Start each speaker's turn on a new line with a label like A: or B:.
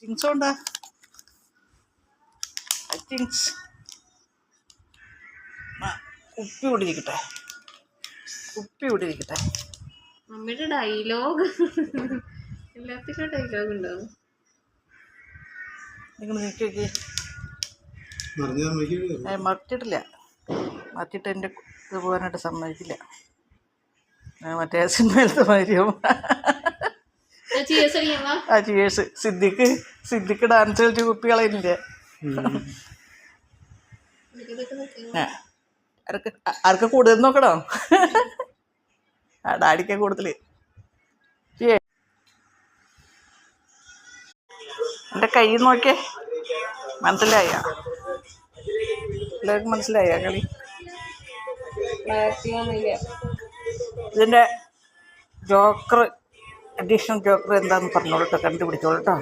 A: ചിങ്സ് ഉണ്ടാ ചിങ്സ് കുപ്പി കൂടിയിരിക്കട്ടെ
B: മമ്മിയുടെ ഡയലോഗ് എല്ലാത്തിനും ഡയലോഗ് ഉണ്ടാവും.
A: നിങ്ങൾ നിൽക്കി മറിച്ചിട്ടില്ല. മറിച്ചിട്ട് എൻ്റെ ഇത് പോകാനായിട്ട് സമ്മതിക്കില്ല. മറ്റേ സിനിമയിലത്തെ മാതിരിയാവും. ആ ചിയേഴ്സ്. സിദ്ദിഖ് ഡാൻസ് കളിച്ച് കുപ്പി കളയുന്നില്ലേ? ആർക്ക് കൂടുതൽ നോക്കണോ? ആ ഡാഡിക്ക കൂടുതൽ. എൻ്റെ കൈ നോക്കിയേ. മനസ്സിലായ എല്ലാവർക്കും മനസ്സിലായ കളി? ഇതിൻ്റെ ജോക്കർ, അഡീഷണൽ ജോക്കർ എന്താണെന്ന് പറഞ്ഞോളൂ കേട്ടോ, കണ്ടുപിടിച്ചോളൂ കേട്ടോ.